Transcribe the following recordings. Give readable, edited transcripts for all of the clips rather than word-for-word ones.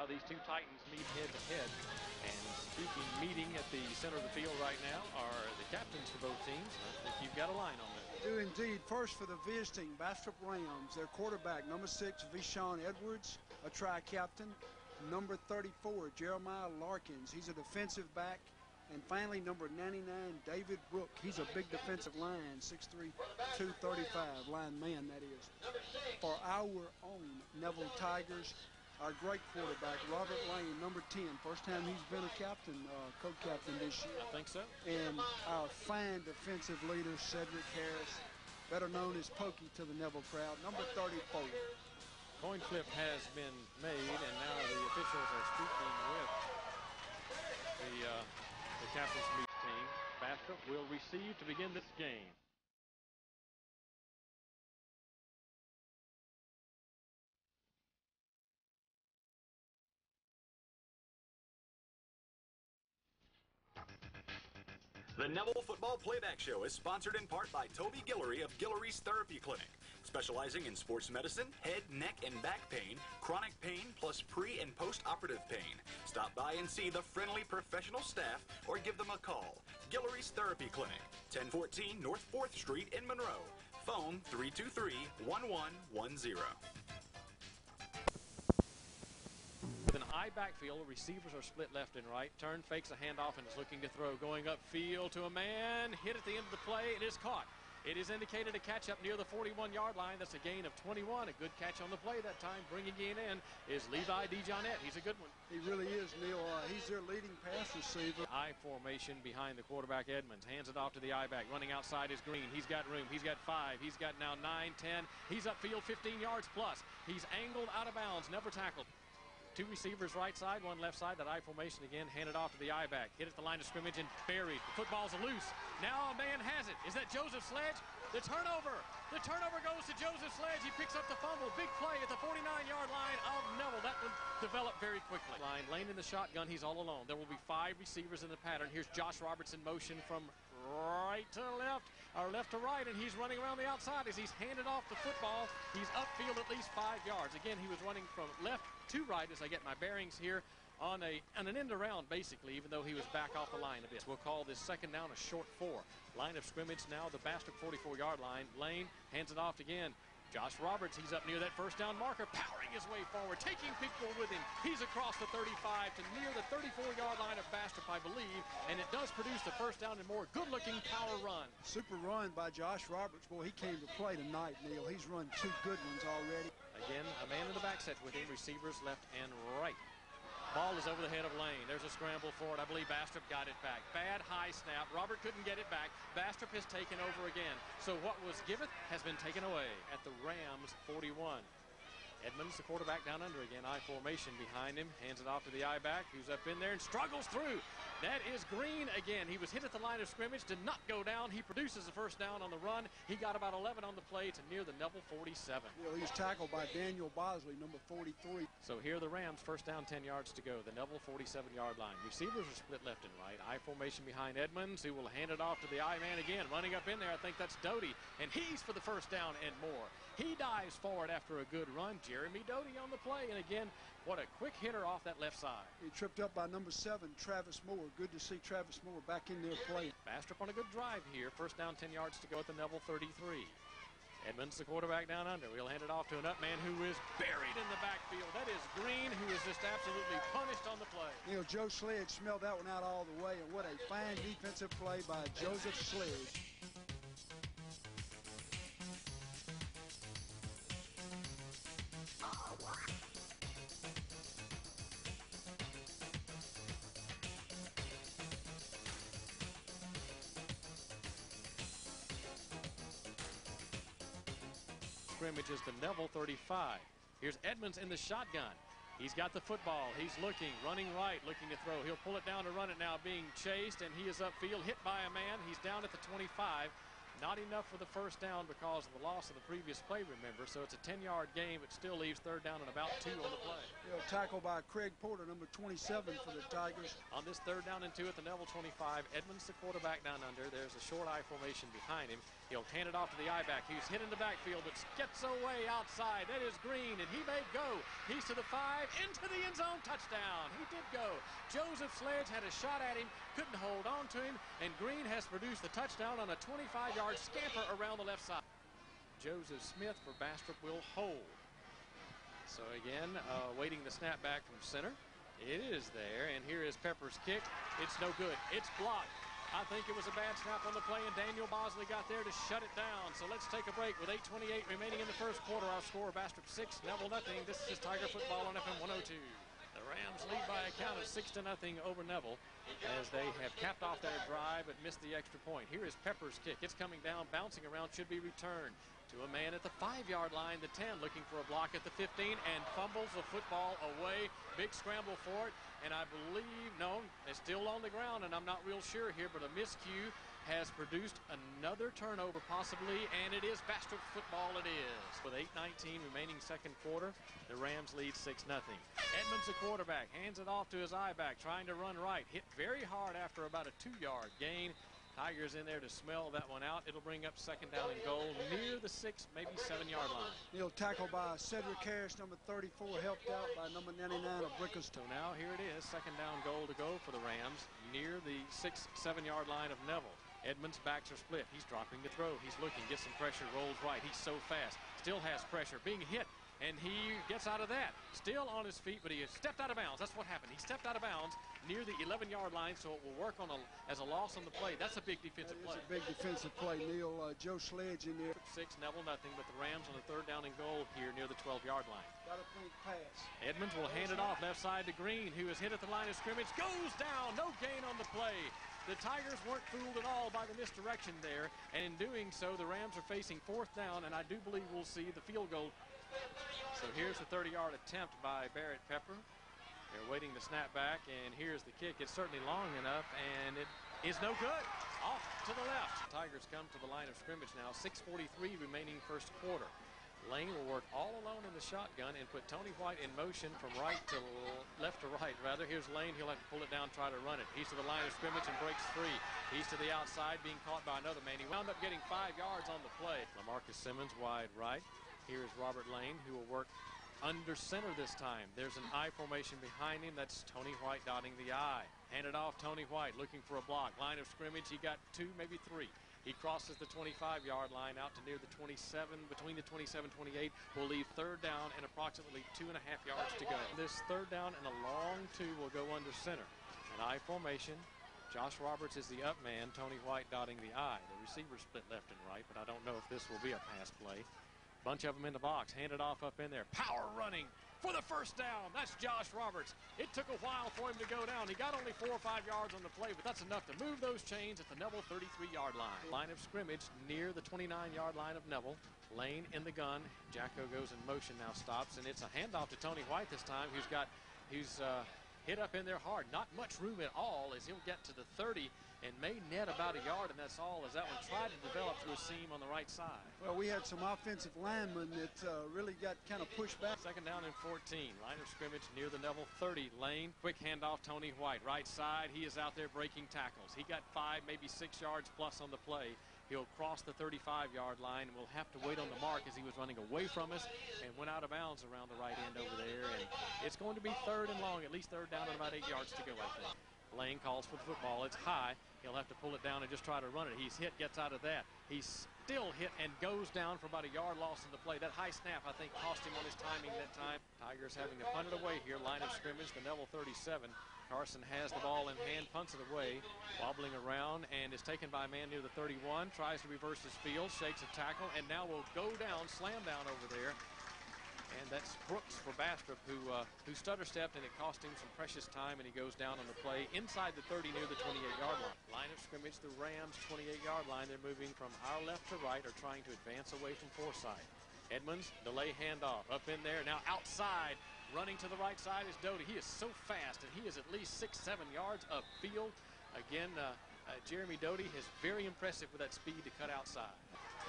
how these two Titans meet head to head. And speaking meeting at the center of the field right now are the captains for both teams. I think you've got a line on that. Do indeed. First for the visiting Bastrop Rams, their quarterback, number 6, Vishon Edwards, a tri-captain. Number 34, Jeremiah Larkins. He's a defensive back. And finally, number 99, David Brook. He's a big defensive line, 6'3", 235, line man, that is. For our own Neville Tigers, our great quarterback, Robert Lane, number 10. First time he's been a captain, co-captain this year. I think so. And our fine defensive leader, Cedric Harris, better known as Pokey to the Neville crowd, number 34. Coin flip has been made, and now the officials are speaking with the captain's meet team. Bastrop will receive to begin this game. The Neville Football Playback Show is sponsored in part by Toby Guillory of Guillory's Therapy Clinic, specializing in sports medicine, head, neck, and back pain, chronic pain, plus pre- and post-operative pain. Stop by and see the friendly professional staff or give them a call. Guillory's Therapy Clinic, 1014 North 4th Street in Monroe. Phone 323-1110. With an I backfield, receivers are split left and right. Turn, fakes a handoff, and is looking to throw. Going upfield to a man. Hit at the end of the play. It is caught. It is indicated a catch up near the 41-yard line. That's a gain of 21. A good catch on the play that time. Bringing it in is Levi DeJohnette. He's a good one. He really is, Neil. He's their leading pass receiver. I formation behind the quarterback, Edmonds. Hands it off to the I-back. Running outside is Green. He's got room. He's got 5. He's got now 9, 10. He's upfield 15 yards plus. He's angled out of bounds. Never tackled. Two receivers right side, one left side. That I formation again, handed off to the I-back. Hit at the line of scrimmage and buried. The football's loose. Now a man has it. Is that Joseph Sledge? The turnover. The turnover goes to Joseph Sledge. He picks up the fumble. Big play at the 49-yard line of Neville. That one developed very quickly. Lane in the shotgun. He's all alone. There will be 5 receivers in the pattern. Here's Josh Roberts in motion from right to left, or left to right, and he's running around the outside as he's handed off the football. He's upfield at least 5 yards. Again, he was running from left to right as I get my bearings here on an end around, basically, even though he was back off the line a bit. We'll call this second down a short 4. Line of scrimmage now, the Bastrop 44-yard line. Lane hands it off again. Josh Roberts, he's up near that first down marker, powering his way forward, taking people with him. He's across the 35 to near the 34-yard line of Bastrop, I believe, and it does produce the first down and more good-looking power run. Super run by Josh Roberts. Boy, he came to play tonight, Neil. He's run 2 good ones already. Again, a man in the back set with him, receivers left and right. Ball is over the head of Lane. There's a scramble for it. I believe Bastrop got it back. Bad high snap. Robert couldn't get it back. Bastrop has taken over again. So what was given has been taken away at the Rams 41. Edmonds, the quarterback, down under again. I formation behind him. Hands it off to the I-back, who's up in there and struggles through. That is Green again. He was hit at the line of scrimmage, did not go down. He produces the first down on the run. He got about 11 on the play to near the Neville 47. Well, he was tackled by Daniel Bosley, number 43. So here are the Rams, first down, 10 yards to go. The Neville 47-yard line. Receivers are split left and right. I formation behind Edmonds, who will hand it off to the I-man again. Running up in there, I think that's Doty, and he's for the first down and more. He dives forward after a good run. Jeremy Doty on the play, and again, what a quick hitter off that left side. He tripped up by number 7, Travis Moore. Good to see Travis Moore back in there playing. Bastrop on a good drive here. First down, 10 yards to go at the Neville 33. Edmonds, the quarterback, down under. We'll hand it off to an up man who is buried in the backfield. That is Green, who is just absolutely punished on the play. You know, Joe Sledge smelled that one out all the way, and what a fine defensive play by Joseph Sledge. Scrimmage is the Neville 35. Here's Edmonds in the shotgun. He's got the football. He's looking, running right, looking to throw. He'll pull it down to run it now, being chased, and he is upfield, hit by a man. He's down at the 25. Not enough for the first down because of the loss of the previous play, remember. So it's a 10-yard game. It still leaves third down and about 2 on the play. Tackle by Craig Porter, number 27 for the Tigers. On this third down and 2 at the Neville 25, Edmonds the quarterback down under. There's a short I formation behind him. He'll hand it off to the I-back. He's hit in the backfield, but gets away outside. That is Green, and he may go. He's to the 5, into the end zone, touchdown. He did go. Joseph Sledge had a shot at him, couldn't hold on to him, and Green has produced the touchdown on a 25-yard scamper around the left side. Joseph Smith for Bastrop will hold. So again, waiting the snap back from center. It is there, and here is Pepper's kick. It's no good. It's blocked. I think it was a bad snap on the play, and Daniel Bosley got there to shut it down. So let's take a break with 8:28 remaining in the first quarter. Our score, Bastrop 6, Neville nothing. This is Tiger football on FM 102. The Rams lead by a count of 6-0 over Neville as they have capped off their drive but missed the extra point. Here is Pepper's kick. It's coming down, bouncing around, should be returned to a man at the 5-yard line, the 10, looking for a block at the 15, and fumbles the football away. Big scramble for it, and I believe, no, it's still on the ground, and I'm not real sure here, but a miscue has produced another turnover possibly, and it is Bastrop football it is. With 8:19 remaining second quarter, the Rams lead 6-0. Edmonds, the quarterback, hands it off to his I-back, trying to run right. Hit very hard after about a 2-yard gain. Tigers in there to smell that one out. It'll bring up second down and goal near the 6, maybe 7-yard line. He'll tackle by Cedric Harris, number 34, helped out by number 99 of Brickerstone. So now here it is, second down goal to go for the Rams near the 6-7-yard line of Neville. Edmonds' backs are split. He's dropping the throw. He's looking, gets some pressure, rolls right. He's so fast. Still has pressure. Being hit, and he gets out of that. Still on his feet, but he has stepped out of bounds. That's what happened. He stepped out of bounds near the 11-yard line, so it will work on as a loss on the play. That's a big defensive play. That's a big defensive play, Neil. Joe Sledge in there. 6, Neville nothing, but the Rams on the third down and goal here near the 12-yard line. Got a think pass. Edmonds will hand it off left side to Green, who is hit at the line of scrimmage. Goes down. No gain on the play. The Tigers weren't fooled at all by the misdirection there, and in doing so, the Rams are facing fourth down, and I do believe we'll see the field goal. So here's the 30-yard attempt by Barrett Pepper. They're waiting the snap back, and here's the kick. It's certainly long enough, and it is no good. Off to the left. Tigers come to the line of scrimmage now. 6:43 remaining first quarter. Lane will work all alone in the shotgun and put Tony White in motion from left to right, rather. Here's Lane. He'll have to pull it down, try to run it. He's to the line of scrimmage and breaks free. He's to the outside, being caught by another man. He wound up getting 5 yards on the play. LaMarcus Simmons wide right. Here's Robert Lane, who will work under center this time. There's an I formation behind him. That's Tony White dotting the I. Handed off, Tony White looking for a block. Line of scrimmage, he got 2, maybe 3. He crosses the 25-yard line out to near the 27, between the 27-28. Will leave third down and approximately 2.5 yards to go. This third down and a long 2 will go under center. An I formation. Josh Roberts is the up man. Tony White dotting the I. The receiver split left and right, but I don't know if this will be a pass play. Bunch of them in the box. Handed off up in there. Power running for the first down. That's Josh Roberts. It took a while for him to go down. He got only 4 or 5 yards on the play, but that's enough to move those chains at the Neville 33-yard line. Line of scrimmage near the 29-yard line of Neville. Lane in the gun. Jacko goes in motion, now stops, and it's a handoff to Tony White this time, who's hit up in there hard. Not much room at all as he'll get to the 30 and may net about a yard, and that's all, as that one tried to develop through a seam on the right side. Well, we had some offensive linemen that really got kind of pushed back. Second down and 14. Line of scrimmage near the Neville 30. Lane, quick handoff, Tony White. Right side, he is out there breaking tackles. He got 5, maybe 6 yards plus on the play. He'll cross the 35-yard line, and we'll have to wait on the mark as he was running away from us and went out of bounds around the right end over there. And it's going to be third and long, at least third down and about 8 yards to go, I think. Lane calls for the football. It's high. He'll have to pull it down and just try to run it. He's hit, gets out of that. He's still hit and goes down for about a yard loss in the play. That high snap, I think, cost him on his timing that time. Tigers having to punt it away here. Line of scrimmage, the Neville 37. Carson has the ball in hand, punts it away, wobbling around, and is taken by a man near the 31. Tries to reverse his field, shakes a tackle, and now will go down, slam down over there. And that's Brooks for Bastrop, who stutter-stepped, and it cost him some precious time, and he goes down on the play inside the 30 near the 28-yard line. Line of scrimmage, the Rams' 28-yard line. They're moving from our left to right, or trying to advance away from Forsyth. Edmonds, delay handoff, up in there, now outside. Running to the right side is Doty. He is so fast, and he is at least 6-7 yards upfield. Again, Jeremy Doty is very impressive with that speed to cut outside.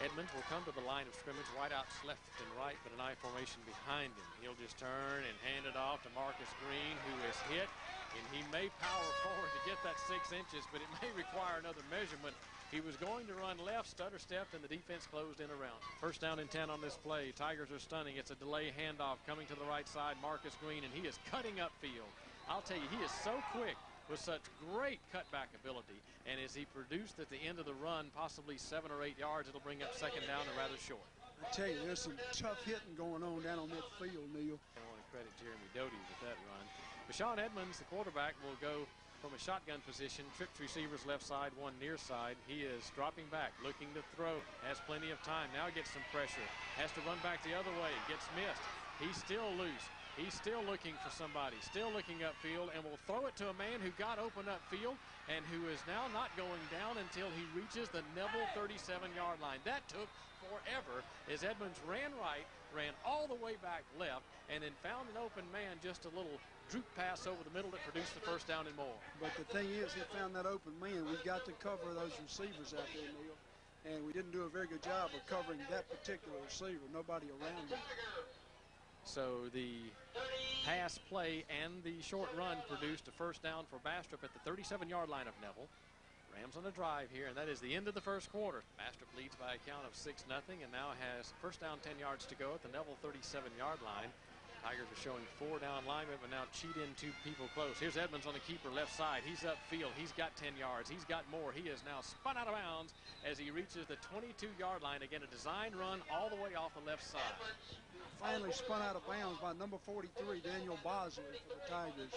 Edmonds will come to the line of scrimmage, wideouts left and right, but an I formation behind him. He'll just turn and hand it off to Marcus Green, who is hit, and he may power forward to get that 6 inches, but it may require another measurement. He was going to run left, stutter stepped, and the defense closed in around. First down and 10 on this play. Tigers are stunning. It's a delay handoff coming to the right side. Marcus Green, and he is cutting upfield. I'll tell you, he is so quick with such great cutback ability. And as he produced at the end of the run, possibly 7 or 8 yards, it'll bring up second down and rather short. I tell you, there's some tough hitting going on down on that field, Neil. I want to credit Jeremy Doty with that run. Bashawn Edmonds, the quarterback, will go from a shotgun position, trips receivers left side, one near side. He is dropping back, looking to throw, has plenty of time, now gets some pressure, has to run back the other way, gets missed. He's still loose. He's still looking for somebody, still looking upfield, and will throw it to a man who got open upfield and who is now not going down until he reaches the Neville 37-yard line. That took forever as Edmonds ran right, ran all the way back left, and then found an open man, just a little droop pass over the middle that produced the first down and more. But the thing is, he found that open man. We've got to cover those receivers out there, Neil, and we didn't do a very good job of covering that particular receiver. Nobody around him. So the pass play and the short run produced a first down for Bastrop at the 37-yard line of Neville. Rams on a drive here, and that is the end of the first quarter. Bastrop leads by a count of 6-0 and now has first down 10 yards to go at the Neville 37-yard line. Tigers are showing 4 down linemen, but now cheat in 2 people close. Here's Edmonds on the keeper left side. He's upfield. He's got 10 yards. He's got more. He is now spun out of bounds as he reaches the 22-yard line. Again, a design run all the way off the left side. Finally spun out of bounds by number 43, Daniel Bosley, for the Tigers.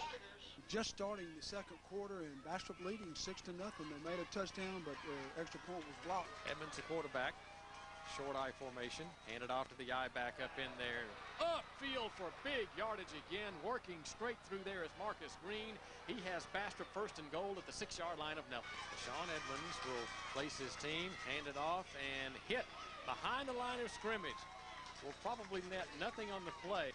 Just starting the second quarter, and Bastrop leading 6-0. They made a touchdown, but the extra point was blocked. Edmonds, the quarterback. Short I formation, handed off to the I back up in there. Upfield for big yardage again, working straight through there is Marcus Green. He has Bastrop first and goal at the 6-yard line of Neville. Bashawn Edmonds will place his team, hand it off, and hit behind the line of scrimmage. Will probably net nothing on the play.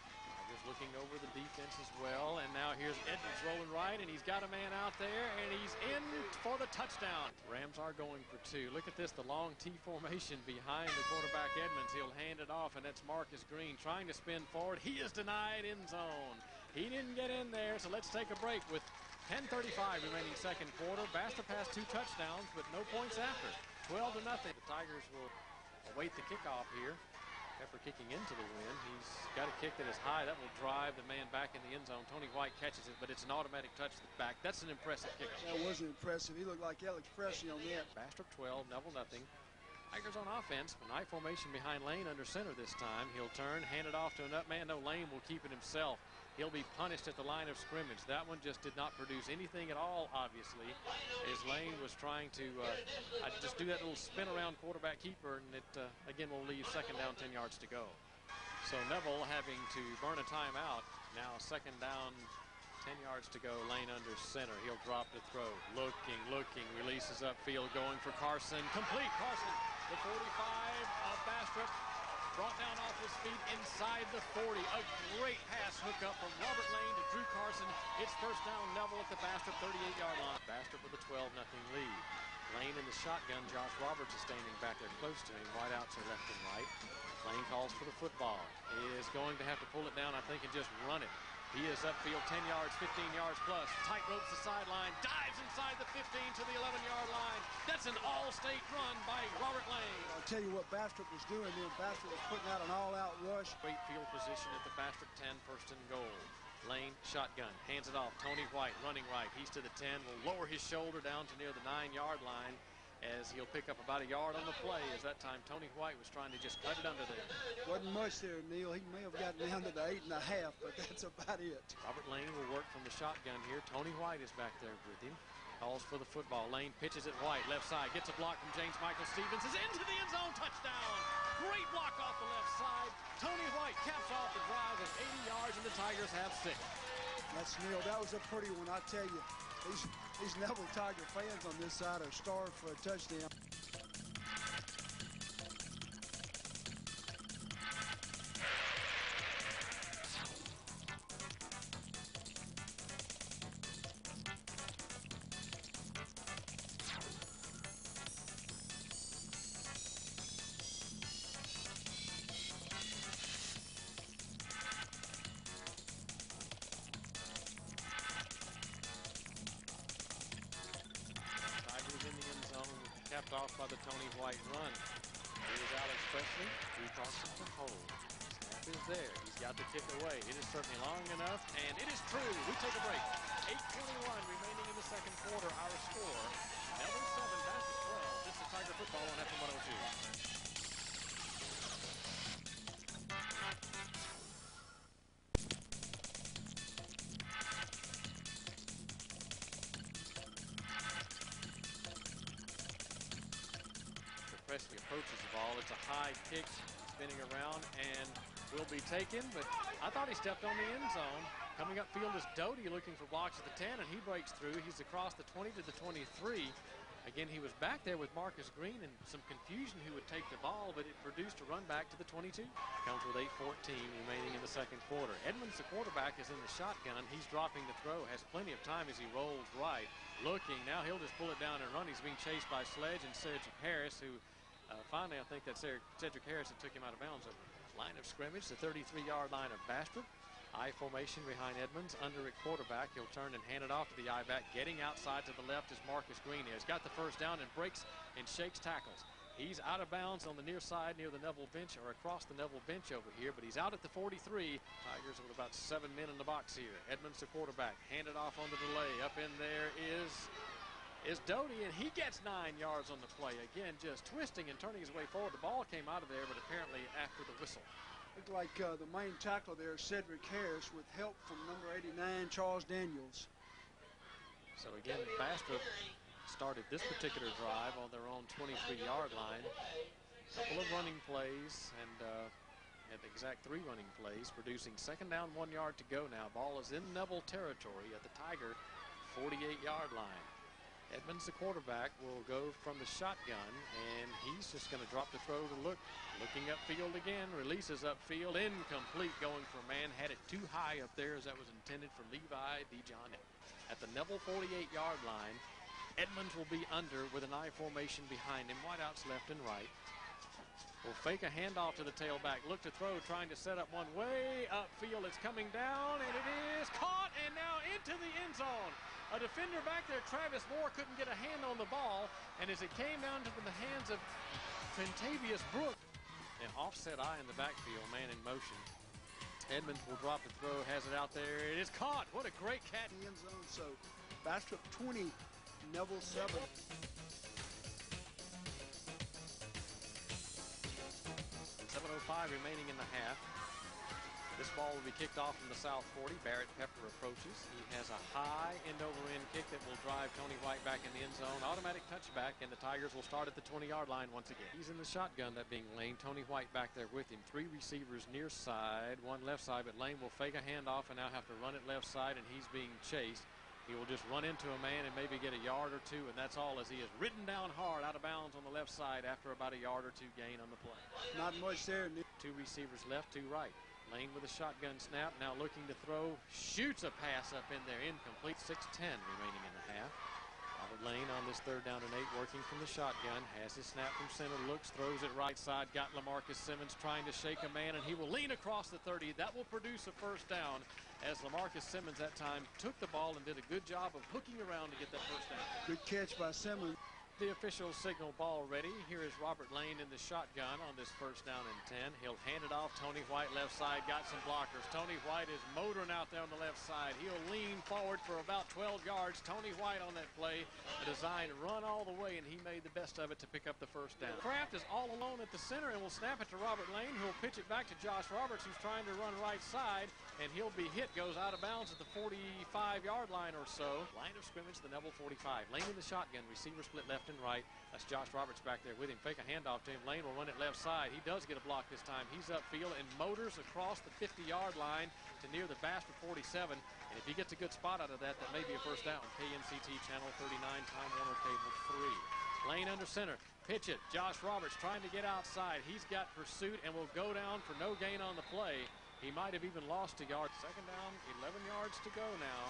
Just looking over the defense as well, and now here's Edmonds rolling right, and he's got a man out there, and he's in for the touchdown. Rams are going for 2. Look at this, the long T formation behind the quarterback Edmonds. He'll hand it off, and that's Marcus Green trying to spin forward. He is denied end zone. He didn't get in there, so let's take a break with 10:35 remaining second quarter. Bastrop has 2 touchdowns, but no points after. 12-0. The Tigers will await the kickoff here. After kicking into the wind, he's got a kick that is high. That will drive the man back in the end zone. Tony White catches it, but it's an automatic touch back. That's an impressive kick. That wasn't impressive. He looked like Alex Presley on that. Bastrop 12, Neville nothing. Tigers on offense. An I formation behind Lane under center this time. He'll turn, hand it off to a man. No, Lane will keep it himself. He'll be punished at the line of scrimmage. That one just did not produce anything at all, obviously, as Lane was trying to just do that little spin around quarterback keeper, and it, again, will leave second down, 10 yards to go. So Neville having to burn a timeout. Now second down, 10 yards to go. Lane under center. He'll drop the throw. Looking, releases upfield, going for Carson. Complete. Carson, the 45 of Bastrop. Brought down off his feet inside the 40. A great pass hookup from Robert Lane to Drew Carson. It's first down Neville at the Bastrop 38-yard line. Bastrop with a 12-0 lead. Lane in the shotgun. Josh Roberts is standing back there close to him. Wideouts are left and right. Lane calls for the football. He is going to have to pull it down, I think, and just run it. He is upfield 10 yards, 15 yards plus. Tight ropes the sideline, dives inside the 15 to the 11-yard line. That's an all-state run by Robert Lane. I'll tell you what Bastrop was doing then. Bastrop was putting out an all-out rush. Great field position at the Bastrop 10, first and goal. Lane, shotgun, hands it off. Tony White running right. He's to the 10, will lower his shoulder down to near the 9-yard line, as he'll pick up about a yard on the play, as that time Tony White was trying to just cut it under there. Wasn't much there, Neil. He may have gotten down to the 8.5, but that's about it. Robert Lane will work from the shotgun here. Tony White is back there with him. Calls for the football. Lane pitches it White, left side. Gets a block from James Michael Stevens. Is into the end zone. Touchdown. Great block off the left side. Tony White caps off the drive with 80 yards, and the Tigers have 6. That's Neil. That was a pretty one, I tell you. These Neville Tiger fans on this side are starved for a touchdown. the Tony White run. Here's Alex Presley. He talks it to hold. Snap is there. He's got the kick away. It is certainly long enough, and it is true. We take a break. 8:21 remaining in the second quarter. Our score, Neville 7, Bastrop 12. This is Tiger football on FM 102. Presley approaches the ball. It's a high kick, spinning around, and will be taken, but I thought he stepped on the end zone. Coming upfield is Doty looking for blocks at the 10, and he breaks through. He's across the 20 to the 23. Again, he was back there with Marcus Green, and some confusion who would take the ball, but it produced a run back to the 22. Comes with 8:14 remaining in the second quarter. Edmonds, the quarterback, is in the shotgun. He's dropping the throw, has plenty of time as he rolls right. Looking, now he'll just pull it down and run. He's being chased by Sledge and Cedric Harris, who finally, I think that's Cedric Harris that took him out of bounds. Line of scrimmage, the 33-yard line of Bastrop. I formation behind Edmonds, under at quarterback. He'll turn and hand it off to the I-back. Getting outside to the left is Marcus Green. He's got the first down and breaks and shakes tackles. He's out of bounds on the near side near the Neville bench, or across the Neville bench over here, but he's out at the 43. Tigers with about 7 men in the box here. Edmonds, the quarterback, handed off on the delay. Up in there is Doty, and he gets 9 yards on the play. Again, just twisting and turning his way forward. The ball came out of there, but apparently after the whistle. Looked like the main tackler there, Cedric Harris, with help from number 89, Charles Daniels. So again, Bastrop started this particular drive on their own 23-yard line. A couple of running plays, and had the exact 3 running plays, producing second down, 1 yard to go now. Ball is in Neville territory at the Tiger 48-yard line. Edmonds, the quarterback, will go from the shotgun, and he's just going to drop the throw to looking upfield again. Releases upfield, incomplete, going for a man. Had it too high up there as that was intended for Levi DeJohn. At the Neville 48-yard line, Edmonds will be under with an I formation behind him. Wideouts left and right. Will fake a handoff to the tailback. Look to throw, trying to set up one way upfield. It's coming down, and it is caught, and now into the end zone. A defender back there, Travis Moore, couldn't get a hand on the ball, and as it came down to the hands of Trentavious Brook, an offset eye in the backfield, man in motion. Edmonds will drop the throw, has it out there. It is caught. What a great catch. In the end zone, so Bastrop 20, Neville 7. 7:05 remaining in the half. This ball will be kicked off from the south 40. Barrett Pepper approaches. He has a high end-over-end kick that will drive Tony White back in the end zone. Automatic touchback, and the Tigers will start at the 20-yard line once again. He's in the shotgun, that being Lane. Tony White back there with him. 3 receivers near side, 1 left side, but Lane will fake a handoff and now have to run it left side, and he's being chased. He will just run into a man and maybe get a yard or 2, and that's all, as he is ridden down hard out of bounds on the left side after about a yard or 2 gain on the play. Not much there. 2 receivers left, 2 right. Lane with a shotgun snap, now looking to throw, shoots a pass up in there, incomplete. 6:10 remaining in the half. Robert Lane on this 3rd down and 8, working from the shotgun, has his snap from center, looks, throws it right side, got LaMarcus Simmons trying to shake a man, and he will lean across the 30. That will produce a first down, as LaMarcus Simmons that time took the ball and did a good job of hooking around to get that first down. Good catch by Simmons. The officials signal ball ready. Here is Robert Lane in the shotgun on this 1st down and 10. He'll hand it off. Tony White left side, got some blockers. Tony White is motoring out there on the left side. He'll lean forward for about 12 yards. Tony White on that play, a design run all the way, and he made the best of it to pick up the first down. Kraft is all alone at the center and will snap it to Robert Lane, who'll pitch it back to Josh Roberts, who's trying to run right side, and he'll be hit, goes out of bounds at the 45-yard line or so. Line of scrimmage, the Neville 45. Lane in the shotgun, receiver split left and right. That's Josh Roberts back there with him. Fake a handoff to him. Lane will run it left side. He does get a block this time. He's upfield and motors across the 50-yard line to near the Bastrop 47. And if he gets a good spot out of that, that may be a first down. KNCT Channel 39, Time Warner Cable 3. Lane under center. Pitch it. Josh Roberts trying to get outside. He's got pursuit and will go down for no gain on the play. He might have even lost a yard. 2nd down, 11 yards to go now.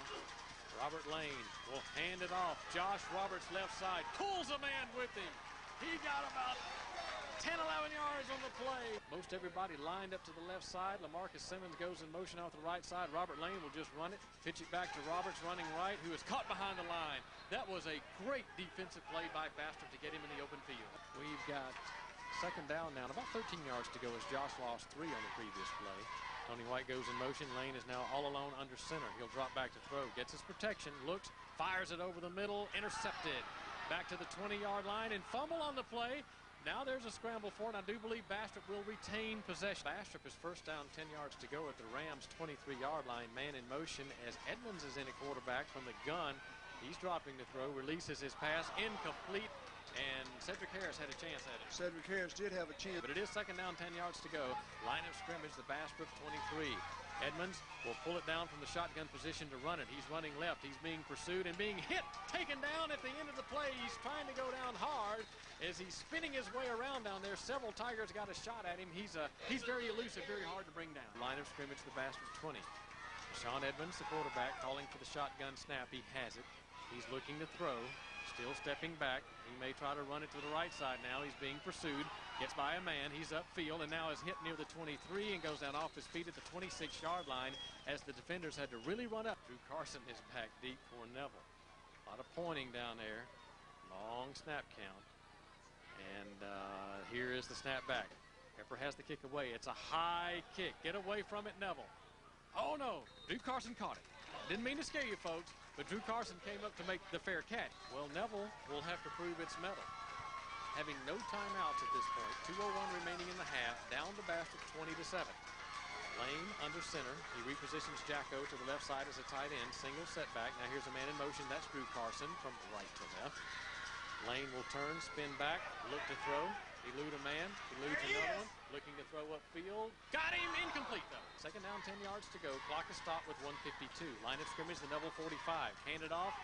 Robert Lane will hand it off. Josh Roberts left side, pulls a man with him. He got about 10, 11 yards on the play. Most everybody lined up to the left side. LaMarcus Simmons goes in motion off the right side. Robert Lane will just run it. Pitch it back to Roberts running right, who is caught behind the line. That was a great defensive play by Bastrop to get him in the open field. We've got second down now, and about 13 yards to go as Josh lost 3 on the previous play. Tony White goes in motion. Lane is now all alone under center. He'll drop back to throw. Gets his protection. Looks. Fires it over the middle. Intercepted. Back to the 20-yard line and fumble on the play. Now there's a scramble for it, and I do believe Bastrop will retain possession. Bastrop is first down, 10 yards to go at the Rams' 23-yard line. Man in motion as Edmonds is in at quarterback from the gun. He's dropping to throw, releases his pass, incomplete, and Cedric Harris had a chance at it. Cedric Harris did have a chance. But it is second down, 10 yards to go. Line of scrimmage, the Bastrop 23. Edmonds will pull it down from the shotgun position to run it. He's running left. He's being pursued and being hit, taken down at the end of the play. He's trying to go down hard as he's spinning his way around down there. Several Tigers got a shot at him. He's very elusive, very hard to bring down. Line of scrimmage, the Bastrop 20. Sean Edmonds, the quarterback, calling for the shotgun snap. He has it. He's looking to throw. Still stepping back. He may try to run it to the right side now. He's being pursued. Gets by a man. He's upfield and now is hit near the 23 and goes down off his feet at the 26-yard line as the defenders had to really run up. Drew Carson is back deep for Neville. A lot of pointing down there. Long snap count. And here is the snap back. Pepper has the kick away. It's a high kick. Get away from it, Neville. Oh, no. Drew Carson caught it. Didn't mean to scare you, folks. But Drew Carson came up to make the fair catch. Well, Neville will have to prove its mettle. Having no timeouts at this point, 2:01 remaining in the half, down to Bastrop 20-7. Lane under center. He repositions Jacko to the left side as a tight end. Single setback. Now here's a man in motion. That's Drew Carson from right to left. Lane will turn, spin back, look to throw. Elude a man, eludes another one. Looking to throw upfield. Got him! Incomplete, though. Second down, 10 yards to go. Clock is stopped with 1:52. Line of scrimmage, the Neville 45. Hand it off.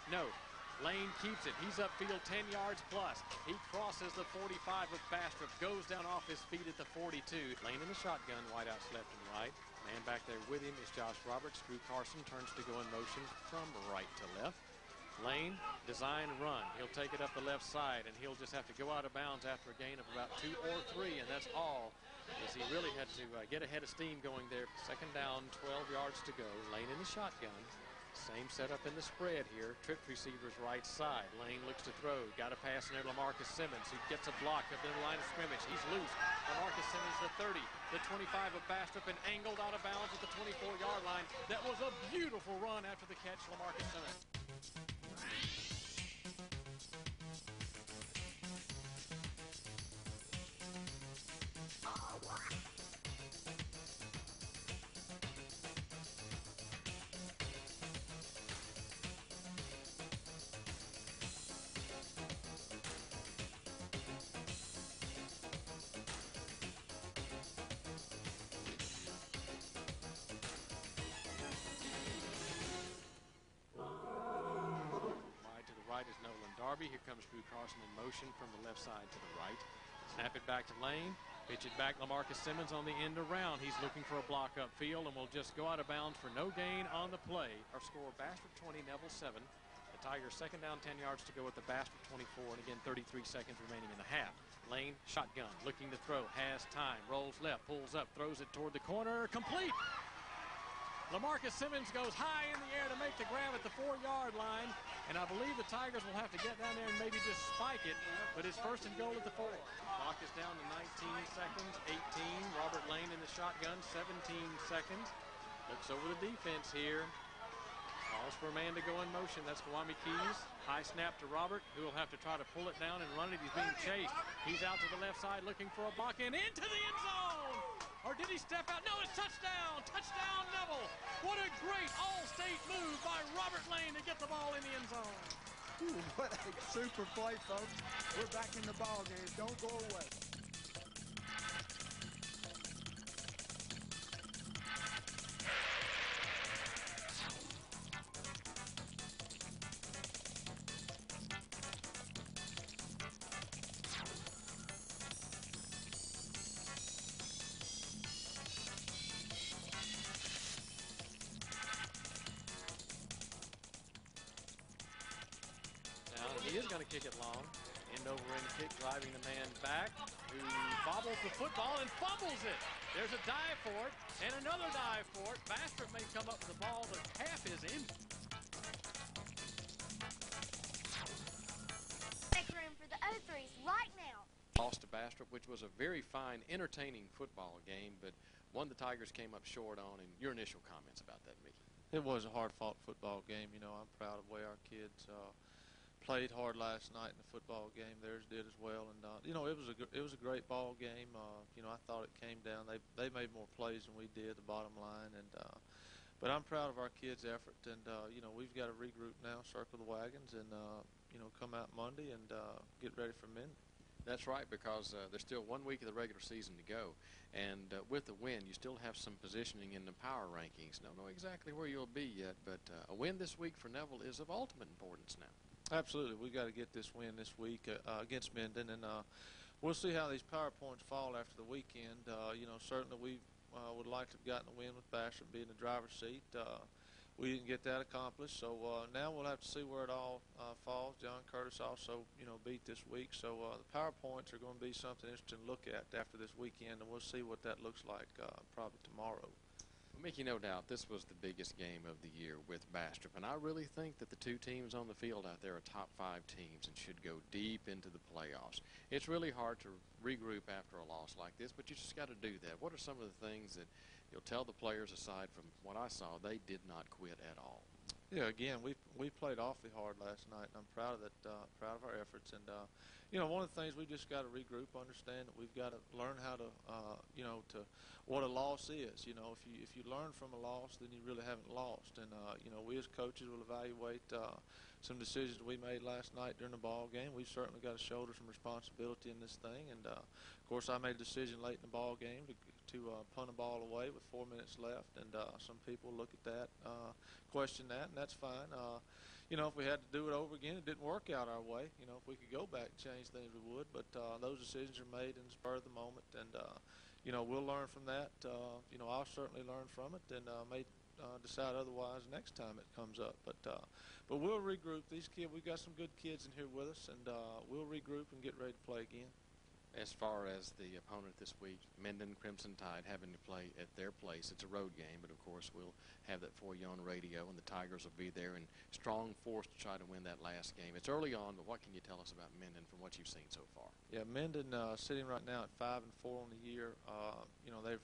No. Lane keeps it. He's upfield 10 yards plus. He crosses the 45 with Bastrop. Goes down off his feet at the 42. Lane in the shotgun. Wideouts left and right. Man back there with him is Josh Roberts. Drew Carson turns to go in motion from right to left. Lane, design run. He'll take it up the left side, and he'll just have to go out of bounds after a gain of about 2 or 3, and that's all, as he really had to get ahead of steam going there. Second down, 12 yards to go. Lane in the shotgun. Same setup in the spread here. Trip receivers right side. Lane looks to throw. Got a pass in there to LaMarcus Simmons. He gets a block up in the line of scrimmage. He's loose. LaMarcus Simmons, the 30, the 25 of Bastrop, and angled out of bounds at the 24-yard line. That was a beautiful run after the catch, LaMarcus Simmons. Here comes Drew Carson in motion from the left side to the right. Snap it back to Lane. Pitch it back. LaMarcus Simmons on the end around. He's looking for a block upfield and will just go out of bounds for no gain on the play. Our score, Bastrop 20, Neville 7. The Tigers second down, 10 yards to go at the Bastrop 24, and again 33 seconds remaining in the half. Lane, shotgun, looking to throw, has time, rolls left, pulls up, throws it toward the corner, complete! LaMarcus Simmons goes high in the air to make the grab at the 4-yard line, and I believe the Tigers will have to get down there and maybe just spike it, but it's first and goal at the 4. Clock is down to 19 seconds, 18. Robert Lane in the shotgun, 17 seconds. Looks over the defense here. Calls for a man to go in motion. That's Kwame Keys. High snap to Robert, who will have to try to pull it down and run it. He's being chased. He's out to the left side looking for a block and into the end zone. Or did he step out? No, it's touchdown. Touchdown, Neville. What a great all-state move by Robert Lane to get the ball in the end zone. Ooh, what a super play, folks. We're back in the ball game. Don't go away. He is going to kick it long. In over-end kick, driving the man back, who bobbles the football and fumbles it. There's a dive for it, and another dive for it. Bastrop may come up with the ball, but half is in. Make room for the O3s right now. Lost to Bastrop, which was a very fine, entertaining football game, but one the Tigers came up short on. And your initial comments about that, Mickey? It was a hard-fought football game. You know, I'm proud of the way our kids played hard last night in the football game. Theirs did as well, and you know, it was a great ball game. You know, I thought it came down. They made more plays than we did. The bottom line, and but I'm proud of our kids' effort. And you know, we've got to regroup now, circle the wagons, and you know, come out Monday and get ready for Minden. That's right, because there's still 1 week of the regular season to go, and with the win, you still have some positioning in the power rankings. Don't know exactly where you'll be yet, but a win this week for Neville is of ultimate importance now. Absolutely, we got to get this win this week against Minden, and we'll see how these power points fall after the weekend. You know, certainly we would like to have gotten a win with Bastrop, be in the driver's seat. We didn't get that accomplished, so now we'll have to see where it all falls. John Curtis also, you know, beat this week, so the power points are going to be something interesting to look at after this weekend, and we'll see what that looks like probably tomorrow. Well, Mickey, no doubt this was the biggest game of the year with Bastrop, and I really think that the two teams on the field out there are top 5 teams and should go deep into the playoffs. It's really hard to regroup after a loss like this, but you just got to do that. What are some of the things that you'll tell the players, aside from what I saw, they did not quit at all? Yeah, again, we played awfully hard last night, and I'm proud of that, proud of our efforts. And you know, one of the things we just got to regroup, understand that we've got to learn how to, you know, to what a loss is. You know, if you learn from a loss, then you really haven't lost. And you know, we as coaches will evaluate some decisions we made last night during the ball game. We've certainly got to shoulder some responsibility in this thing. And of course, I made a decision late in the ball game to punt a ball away with 4 minutes left, and some people look at that, question that, and that's fine. You know, if we had to do it over again, it didn't work out our way. You know, if we could go back and change things, we would, but those decisions are made in the spur of the moment, and you know, we'll learn from that. You know, I'll certainly learn from it, and may decide otherwise next time it comes up, but we'll regroup. These kids, we've got some good kids in here with us, and we'll regroup and get ready to play again. As far as the opponent this week, Minden Crimson Tide having to play at their place. It's a road game, but of course we'll have that for you on radio, and the Tigers will be there in strong force to try to win that last game. It's early on, but what can you tell us about Minden from what you've seen so far? Yeah, Minden sitting right now at 5-4 on the year. You know, they've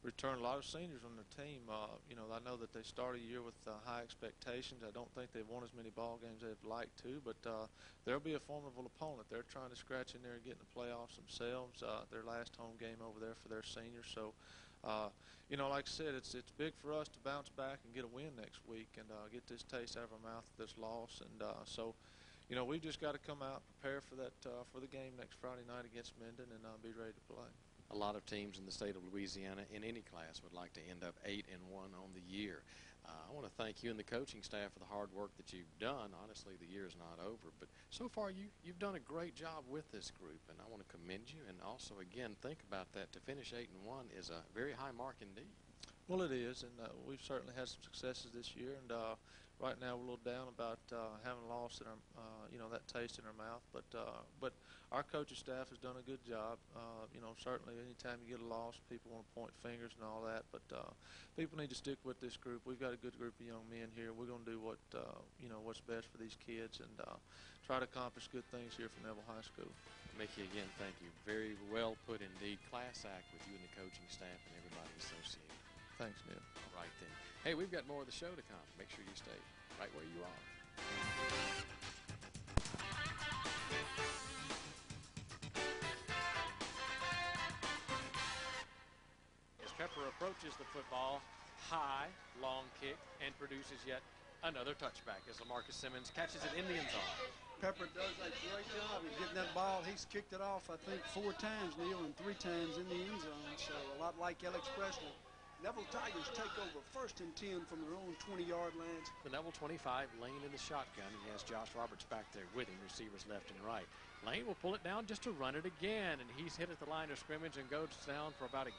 returned a lot of seniors on their team. You know, I know that they started a year with high expectations. I don't think they've won as many ball games as they'd like to, but they'll be a formidable opponent. They're trying to scratch in there and get in the playoffs themselves. Their last home game over there for their seniors. So, you know, like I said, it's big for us to bounce back and get a win next week and get this taste out of our mouth of this loss. And so, you know, we've just got to come out, prepare for that for the game next Friday night against Minden, and be ready to play. A lot of teams in the state of Louisiana in any class would like to end up 8-1 on the year. I want to thank you and the coaching staff for the hard work that you've done. Honestly, the year is not over, but so far you've done a great job with this group, and I want to commend you. And also, again, think about that. To finish 8-1 is a very high mark indeed. Well, it is, and we've certainly had some successes this year, and right now we're a little down about having lost in our, you know, that taste in our mouth. But our coaching staff has done a good job. You know, certainly anytime you get a loss, people want to point fingers and all that. But people need to stick with this group. We've got a good group of young men here. We're going to do what you know, what's best for these kids, and try to accomplish good things here from Neville High School. Mickey, again, thank you. Very well put indeed. Class act with you and the coaching staff and everybody associated. Thanks, Neil. All right, then. Hey, we've got more of the show to come. Make sure you stay right where you are. As Pepper approaches the football, high, long kick, and produces yet another touchback as LaMarcus Simmons catches it in the end zone. Pepper does a great job of getting that ball. He's kicked it off, I think, 4 times, Neil, and 3 times in the end zone. So a lot like Alex Presley. Neville Tigers take over 1st and 10 from their own 20-yard lines. The Neville 25, Lane in the shotgun. He has Josh Roberts back there with him, receivers left and right. Lane will pull it down just to run it again, and he's hit at the line of scrimmage and goes down for about a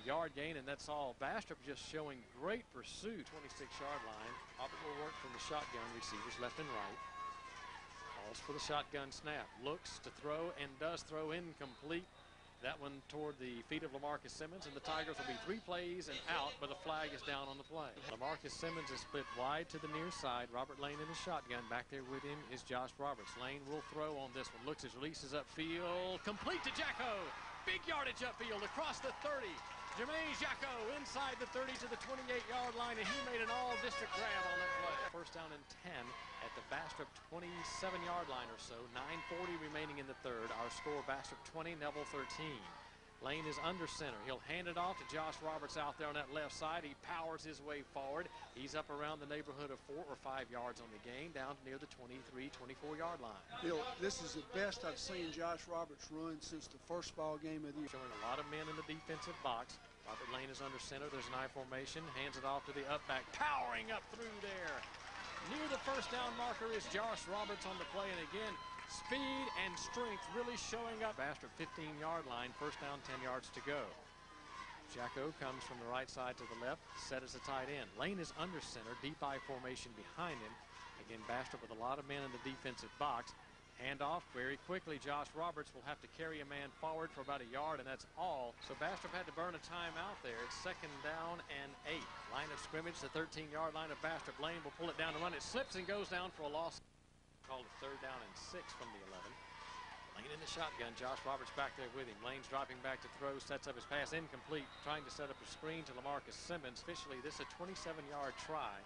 yard gain, and that's all. Bastrop just showing great pursuit, 26-yard line. Optical work from the shotgun, receivers left and right. Calls for the shotgun snap. Looks to throw and does throw incomplete. That one toward the feet of LaMarcus Simmons, and the Tigers will be 3 plays and out, but a flag is down on the play. LaMarcus Simmons is split wide to the near side. Robert Lane in the shotgun. Back there with him is Josh Roberts. Lane will throw on this one. Looks his releases upfield. Complete to Jacko. Big yardage upfield across the 30. Jermaine Jacko inside the 30 to the 28-yard line, and he made an all-district grab on that play. First down and 10 at the Bastrop 27-yard line or so. 9:40 remaining in the third. Our score, Bastrop 20, Neville 13. Lane is under center. He'll hand it off to Josh Roberts out there on that left side. He powers his way forward. He's up around the neighborhood of 4 or 5 yards on the gain, down near the 23, 24-yard line. Bill, this is the best I've seen Josh Roberts run since the first ball game of the year. Showing a lot of men in the defensive box. Robert Lane is under center. There's an I formation. Hands it off to the up back. Powering up through there. Near the first down marker is Josh Roberts on the play. And again, speed and strength really showing up. Bastrop 15-yard line. First down, 10 yards to go. Jacko comes from the right side to the left. Set as a tight end. Lane is under center. Deep I formation behind him. Again, Bastrop with a lot of men in the defensive box. Hand off very quickly. Josh Roberts will have to carry a man forward for about a yard, and that's all. So Bastrop had to burn a timeout there. It's second down and 8. Line of scrimmage, the 13-yard line of Bastrop. Lane will pull it down and run. It slips and goes down for a loss. Called a third down and 6 from the 11. Lane in the shotgun. Josh Roberts back there with him. Lane's dropping back to throw. Sets up his pass. Incomplete. Trying to set up a screen to LaMarcus Simmons. Officially, this is a 27-yard try.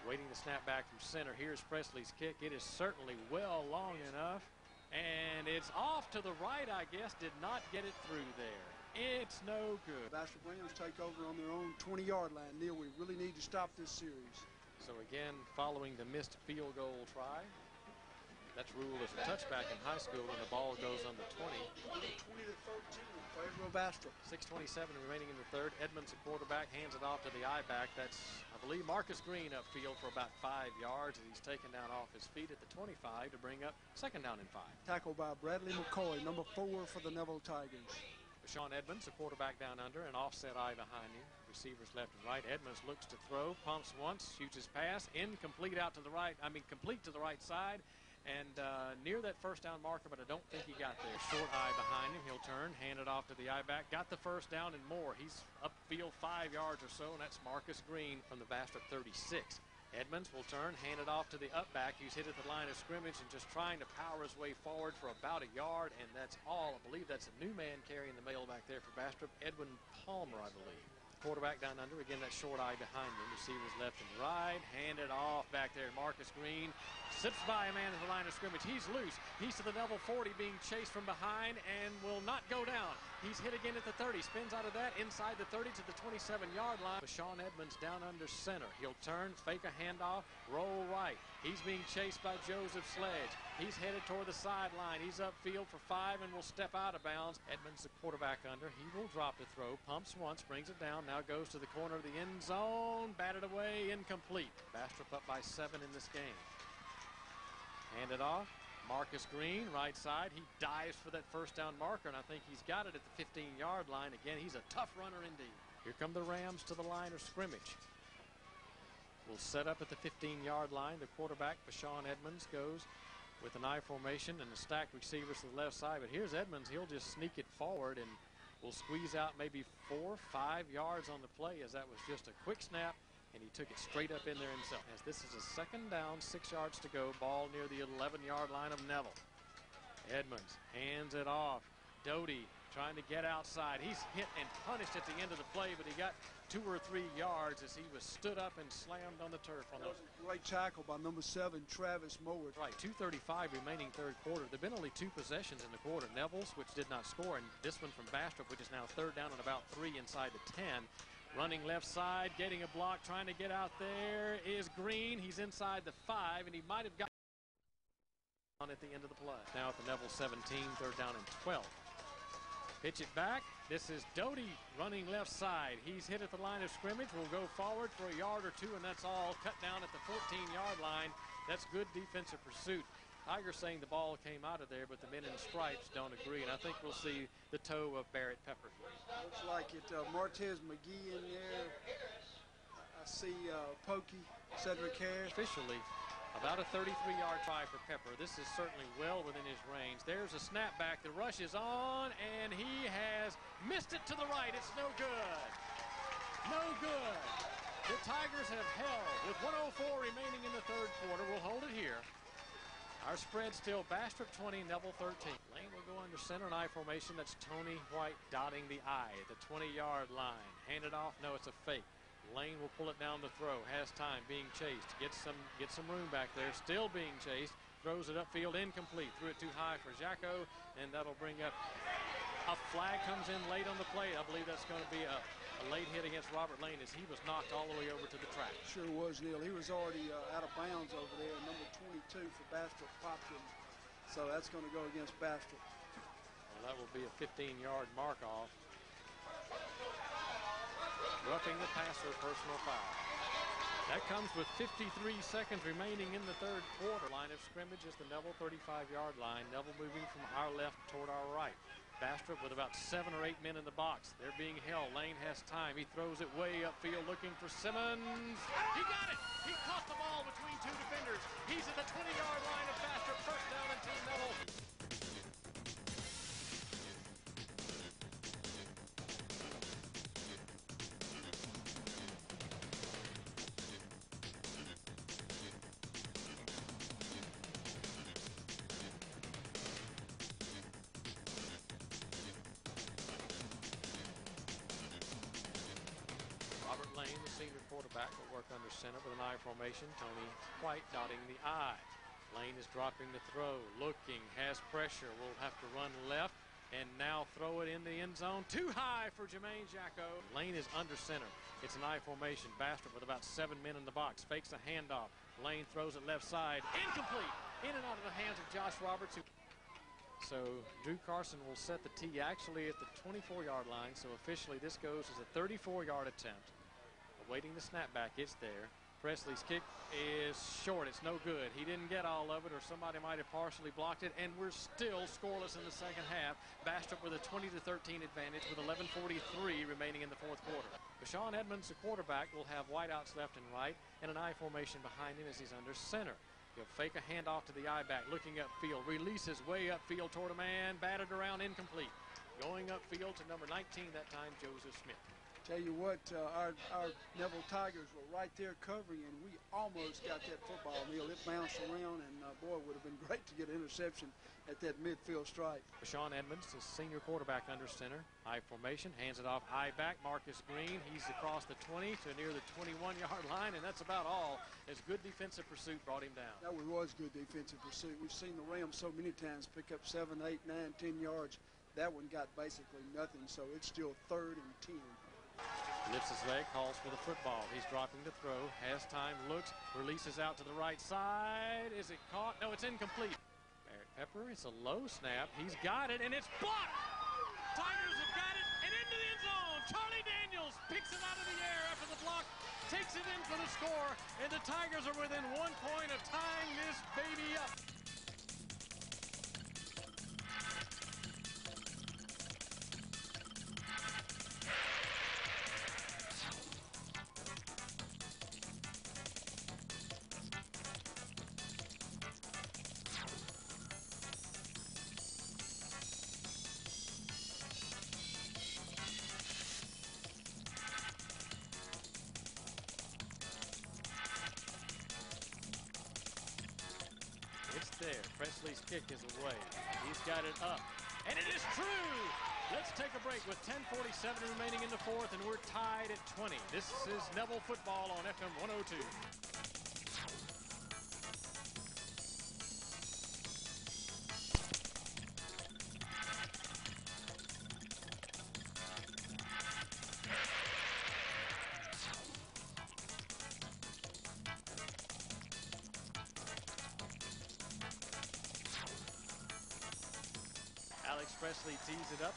Waiting to snap back from center. Here's Presley's kick. It is certainly well long enough. And it's off to the right, I guess. Did not get it through there. It's no good. Bastrop Rams take over on their own 20-yard line. Neil, we really need to stop this series. So again, following the missed field goal try. That's ruled as a touchback in high school when the ball goes on the 20. 20 to 13 in favor of Bastrop. 6:27 remaining in the third. Edmonds, a quarterback, hands it off to the I-back. That's, I believe, Marcus Green upfield for about 5 yards. And he's taken down off his feet at the 25 to bring up second down and 5. Tackled by Bradley McCoy, number 4 for the Neville Tigers. Sean Edmonds, a quarterback down under, an offset eye behind him. Receivers left and right. Edmonds looks to throw, pumps once, shoots his pass, incomplete out to the right. Complete to the right side. And near that first down marker, but I don't think he got there. Short eye behind him. He'll turn, hand it off to the I-back. Got the first down and more. He's upfield 5 yards or so, and that's Marcus Green from the Bastrop 36. Edmonds will turn, hand it off to the up-back. He's hit at the line of scrimmage and just trying to power his way forward for about a yard, and that's all. I believe that's a new man carrying the mail back there for Bastrop, Edwin Palmer, I believe. Quarterback down under, again, that short eye behind him. Receivers left and right, hand it off back there. Marcus Green slips by a man at the line of scrimmage. He's loose. He's to the Neville 40, being chased from behind and will not go down. He's hit again at the 30, spins out of that inside the 30 to the 27-yard line. Sean Edmonds down under center. He'll turn, fake a handoff, roll right. He's being chased by Joseph Sledge. He's headed toward the sideline. He's upfield for 5 and will step out of bounds. Edmonds, the quarterback under. He will drop the throw, pumps once, brings it down, now goes to the corner of the end zone, batted away, incomplete. Bastrop up by 7 in this game. Hand it off. Marcus Green, right side. He dives for that first down marker, and I think he's got it at the 15-yard line. Again, he's a tough runner indeed. Here come the Rams to the line of scrimmage. Will set up at the 15-yard line. The quarterback, Sean Edmonds, goes with an I formation and the stacked receivers to the left side. But here's Edmonds. He'll just sneak it forward and will squeeze out maybe 4 or 5 yards on the play, as that was just a quick snap. And he took it straight up in there himself. As this is a second down, 6 yards to go. Ball near the 11-yard line of Neville. Edmonds hands it off. Doty trying to get outside. He's hit and punished at the end of the play, but he got 2 or 3 yards as he was stood up and slammed on the turf. That was a great tackle by number 7, Travis Moore. Right, 2:35 remaining third quarter. There have been only 2 possessions in the quarter. Neville's, which did not score, and this one from Bastrop, which is now third down and about 3 inside the 10. Running left side, getting a block, trying to get out there is Green. He's inside the 5, and he might have got on at the end of the play. Now at the Neville 17, third down and 12. Pitch it back. This is Doty running left side. He's hit at the line of scrimmage. Will go forward for a yard or 2, and that's all. Cut down at the 14-yard line. That's good defensive pursuit. Tigers saying the ball came out of there, but the men in the stripes don't agree, and I think we'll see the toe of Barrett Pepper. Looks like it. Martez McGee in there. I see Pokey, Cedric Harris. Officially, About a 33-yard try for Pepper. This is certainly well within his range. There's a snapback. The rush is on, and he has missed it to the right. It's no good. No good. The Tigers have held with 1:04 remaining in the third quarter. We'll hold it here. Our spread still Bastrop 20, Neville 13. Lane will go under center in I formation. That's Tony White dotting the I at the 20-yard line. Hand it off. No, it's a fake. Lane will pull it down the throw. Has time. Being chased. Gets some room back there. Still being chased. Throws it upfield. Incomplete. Threw it too high for Jacko, and that'll bring up a flag. Comes in late on the play. I believe that's going to be a late hit against Robert Lane as he was knocked all the way over to the track. Sure was, Neil. He was already out of bounds over there. Number 22 for Bastrop popped him. So that's going to go against Bastrop. Well, that will be a 15-yard mark off. Roughing the passer, personal foul. That comes with 53 seconds remaining in the third quarter. Line of scrimmage is the Neville 35-yard line. Neville moving from our left toward our right. Bastrop with about 7 or 8 men in the box. They're being held. Lane has time. He throws it way upfield looking for Simmons. He got it! He caught the ball between two defenders. He's at the 20-yard line of Bastrop. First down and 10 Neville. Lane, the senior quarterback, will work under center with an I formation. Tony White dotting the I. Lane is dropping the throw, looking, has pressure, will have to run left, and now throw it in the end zone. Too high for Jermaine Jacko. Lane is under center. It's an I formation. Bastrop with about 7 men in the box. Fakes a handoff. Lane throws it left side. Incomplete. In and out of the hands of Josh Roberts. So Drew Carson will set the tee actually at the 24-yard line. So officially this goes as a 34-yard attempt. Awaiting the snapback, it's there. Presley's kick is short. It's no good. He didn't get all of it, or somebody might have partially blocked it, and we're still scoreless in the second half. Bastrop with a 20-13 advantage with 11:43 remaining in the fourth quarter. Bashawn Edmonds, the quarterback, will have wideouts left and right and an I formation behind him as he's under center. He'll fake a handoff to the I-back, looking upfield, releases way upfield toward a man, batted around, incomplete. Going upfield to number 19 that time, Joseph Smith. Tell you what, our Neville Tigers were right there covering, and we almost got that football, Neil. It bounced around, and boy, it would have been great to get an interception at that midfield strike. Bashawn Edmonds, the senior quarterback under center. I formation, hands it off high back. Marcus Green, he's across the 20 to near the 21-yard line, and that's about all as good defensive pursuit brought him down. That was good defensive pursuit. We've seen the Rams so many times pick up 7, 8, 9, 10 yards. That one got basically nothing, so it's still 3rd and 10. Lifts his leg, calls for the football. He's dropping the throw, has time, looks, releases out to the right side. Is it caught? No, it's incomplete. Barrett Pepper, it's a low snap. He's got it, and it's blocked. Tigers have got it, and into the end zone. Charlie Daniels picks it out of the air after the block, takes it in for the score, and the Tigers are within 1 point of tying this baby up. There, Presley's kick is away. He's got it up, and it is true. Let's take a break with 10:47 remaining in the fourth, and we're tied at 20. This is Neville football on FM 102. Presley tees it up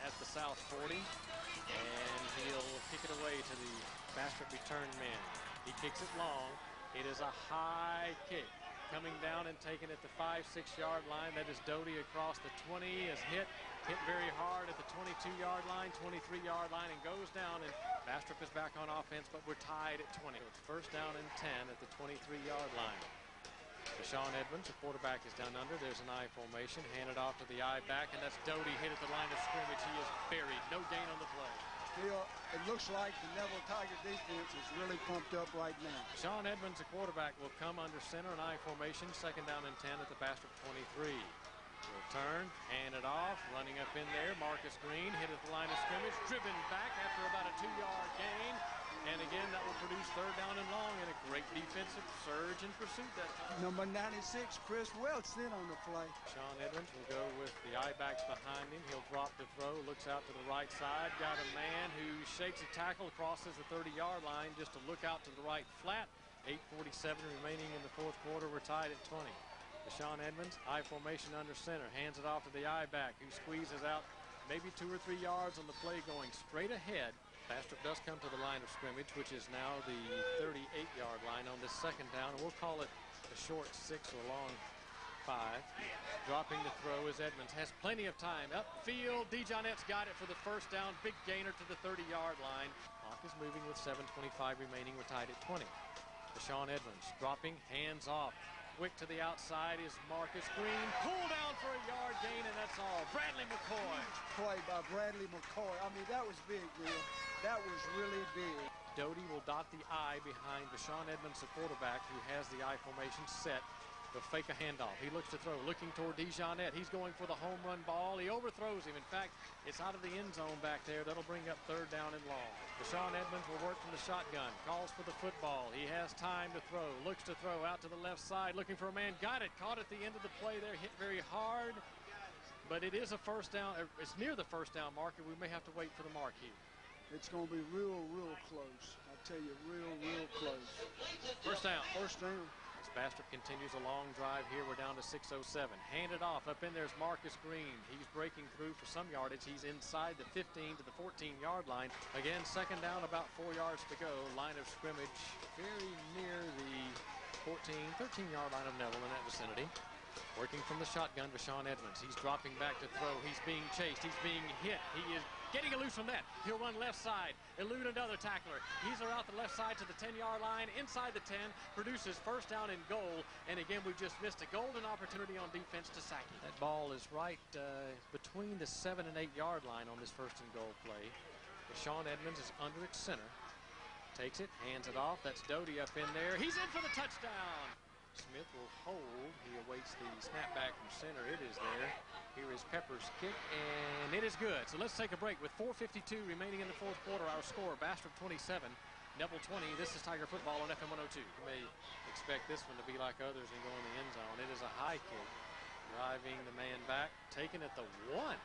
at the south 40, and he'll kick it away to the Bastrop return man. He kicks it long. It is a high kick. Coming down and taking it the 5-6-yard line. That is Doty across the 20, is hit very hard at the 22-yard line, 23-yard line, and goes down, and Bastrop is back on offense, but we're tied at 20. So it's first down and 10 at the 23-yard line. Deshaun Edmonds, the quarterback, is down under. There's an I formation. Handed off to the I back, and that's Doty hit at the line of scrimmage. He is buried. No gain on the play. It looks like the Neville Tiger defense is really pumped up right now. Deshaun Edmonds, the quarterback, will come under center, an I formation. Second down and 10 at the Bastrop 23. Will turn, hand it off, running up in there. Marcus Green hit at the line of scrimmage, driven back after about a 2-yard gain. And again, that will produce third down and long, and a great defensive surge in pursuit. That number 96, Chris Welch, in on the play. Sean Edmonds will go with the I-backs behind him. He'll drop to throw, looks out to the right side. Got a man who shakes a tackle, crosses the 30-yard line just to look out to the right flat. 8:47 remaining in the fourth quarter. We're tied at 20. Deshaun Edmonds, I formation under center, hands it off to the I-back, who squeezes out maybe 2 or 3 yards on the play, going straight ahead. Bastrop does come to the line of scrimmage, which is now the 38-yard line on this second down. And we'll call it a short 6 or long 5. Dropping the throw as Edmonds has plenty of time. Upfield, DeJohnette's got it for the first down. Big gainer to the 30-yard line. Clock is moving with 7:25 remaining. We're tied at 20. Deshaun Edmonds dropping, hands off. Quick to the outside is Marcus Green. Pull down for a yard gain, and that's all. Bradley McCoy. Play by Bradley McCoy. I mean, that was big, Neil. That was really big. Doty will dot the I behind Deshaun Edmonds, the quarterback, who has the I formation set. He'll fake a handoff. He looks to throw, looking toward DeJohnette. He's going for the home run ball. He overthrows him. In fact, it's out of the end zone back there. That'll bring up third down and long. Deshaun Edmonds will work from the shotgun. Calls for the football. He has time to throw. Looks to throw out to the left side. Looking for a man. Got it. Caught at the end of the play there. Hit very hard. But it is a first down. It's near the first down marker. We may have to wait for the mark here. It's going to be real close. I tell you, real close. First down. First down. Bastrop continues a long drive here. We're down to 6:07. Handed off. Up in there's Marcus Green. He's breaking through for some yardage. He's inside the 15 to the 14-yard line. Again, second down, about 4 yards to go. Line of scrimmage very near the 13-yard line of Neville in that vicinity. Working from the shotgun, Deshaun Edmonds. He's dropping back to throw. He's being chased. He's being hit. He is getting a loose from that. He'll run left side, elude another tackler. He's out the left side to the 10-yard line, inside the 10, produces first down and goal. And again, we've just missed a golden opportunity on defense to sack him. That ball is right between the 7 and 8-yard line on this first and goal play. Deshaun Edmonds is under its center. Takes it, hands it off. That's Doty up in there. He's in for the touchdown. Smith will hold. He awaits the snap back from center. It is there. Here is Pepper's kick, and it is good. So let's take a break with 4:52 remaining in the fourth quarter. Our score, Bastrop 27, Neville 20. This is Tiger Football on FM 102. You may expect this one to be like others and go in the end zone. It is a high kick. Driving the man back, taking it the 1.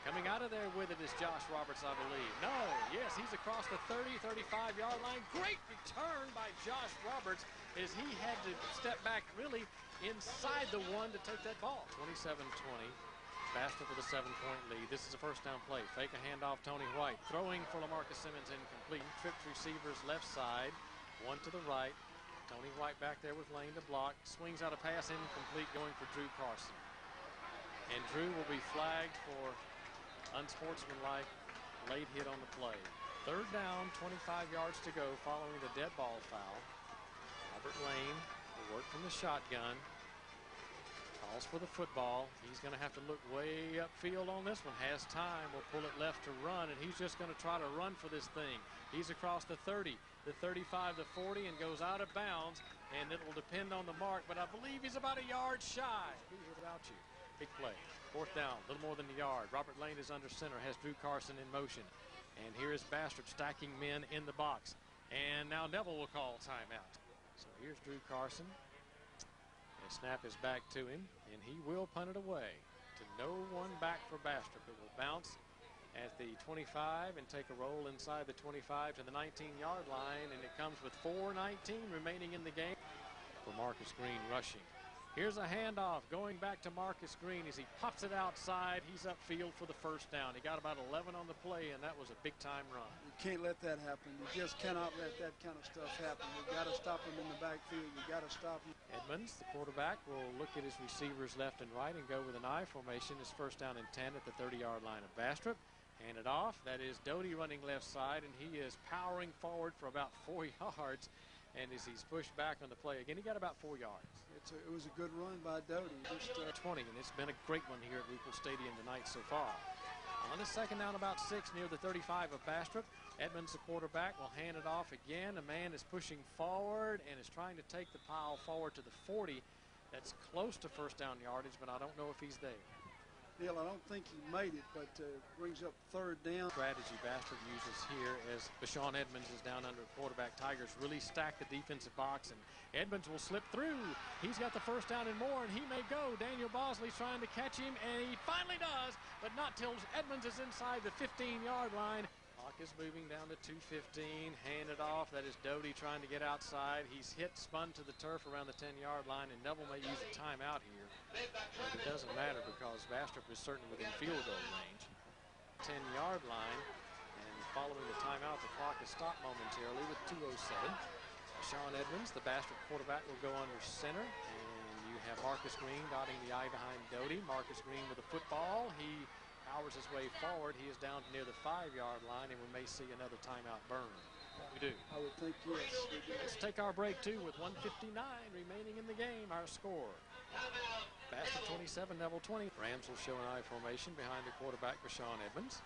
Coming out of there with it is Josh Roberts, I believe. No, yes, he's across the 30, 35-yard line. Great return by Josh Roberts as he had to step back really inside the 1 to take that ball. 27-20. Bastrop with a 7-point lead. This is a first down play. Fake a handoff, Tony White. Throwing for LaMarcus Simmons, incomplete. Tripped receivers left side. 1 to the right. Tony White back there with Lane to block. Swings out a pass, incomplete, going for Drew Carson. And Drew will be flagged for unsportsmanlike late hit on the play. Third down, 25 yards to go following the dead ball foul. Robert Lane will work from the shotgun. Calls for the football. He's going to have to look way upfield on this one. Has time. Will pull it left to run, and he's just going to try to run for this thing. He's across the 30, the 35, the 40, and goes out of bounds, and it will depend on the mark, but I believe he's about a yard shy. Be here without you. Big play. Fourth down, a little more than a yard. Robert Lane is under center, has Drew Carson in motion. And here is Bastrop stacking men in the box. And now Neville will call timeout. So here's Drew Carson. And snap is back to him, and he will punt it away. To no one back for Bastrop. It will bounce at the 25 and take a roll inside the 25 to the 19-yard line, and it comes with 4:19 remaining in the game for Marcus Green rushing. Here's a handoff going back to Marcus Green as he pops it outside. He's upfield for the first down. He got about 11 on the play, and that was a big-time run. You can't let that happen. You just cannot let that kind of stuff happen. You've got to stop him in the backfield. You've got to stop him. Edmonds, the quarterback, will look at his receivers left and right and go with an I formation. His first down and 10 at the 30-yard line of Bastrop. Hand it off. That is Doty running left side, and he is powering forward for about 4 yards And as he's pushed back on the play again, he got about 4 yards. It was a good run by Doty. Just 20, and it's been a great one here at Ruppel Stadium tonight so far. On the second down, about 6 near the 35 of Bastrop. Edmonds, the quarterback, will hand it off again. A man is pushing forward and is trying to take the pile forward to the 40. That's close to first down yardage, but I don't know if he's there. Neil, I don't think he made it, but brings up third down. Strategy Bastrop uses here as Bashawn Edmonds is down under quarterback. Tigers really stack the defensive box, and Edmonds will slip through. He's got the first down and more, and he may go. Daniel Bosley's trying to catch him, and he finally does, but not till Edmonds is inside the 15-yard line. Clock is moving down to 2:15. Handed off. That is Doty trying to get outside. He's hit, spun to the turf around the 10-yard line, and Neville may use a timeout here. But it doesn't matter because Bastrop is certainly within field goal range. 10-yard line, and following the timeout, the clock is stopped momentarily with 2:07. Sean Edmonds, the Bastrop quarterback, will go under center, and you have Marcus Green dotting the I behind Doty. Marcus Green with the football. He powers his way forward. He is down near the 5-yard line, and we may see another timeout burn. We do. I would think yes. Let's take our break, too, with 1:59 remaining in the game. Our score. Bastrop 27, Neville 20. Rams will show an I formation behind the quarterback, Bashawn Edmonds.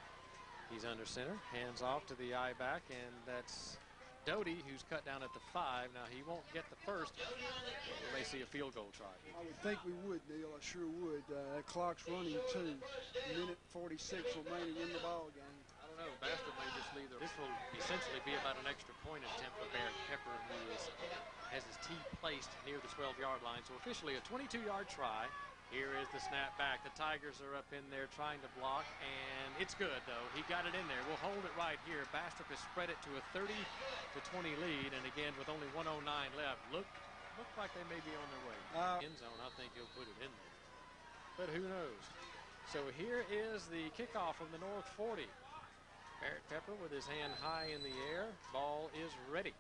He's under center, hands off to the I back, and that's Doty, who's cut down at the 5. Now, he won't get the first. We may see a field goal try. I would think we would, Neil. I sure would. That clock's running, too. Minute 46 remaining in the ball game. I don't know. Bastrop may just leave. This will essentially be about an extra point attempt for Barrett Pepper, who has his tee placed near the 12-yard line. So officially a 22-yard try. Here is the snap back. The Tigers are up in there trying to block, and it's good, though. He got it in there. We'll hold it right here. Bastrop has spread it to a 30-20 lead, and again, with only 1:09 left, look like they may be on their way. End zone, I think he'll put it in there. But who knows? So here is the kickoff from the North 40. Barrett Pepper with his hand high in the air. Ball is ready.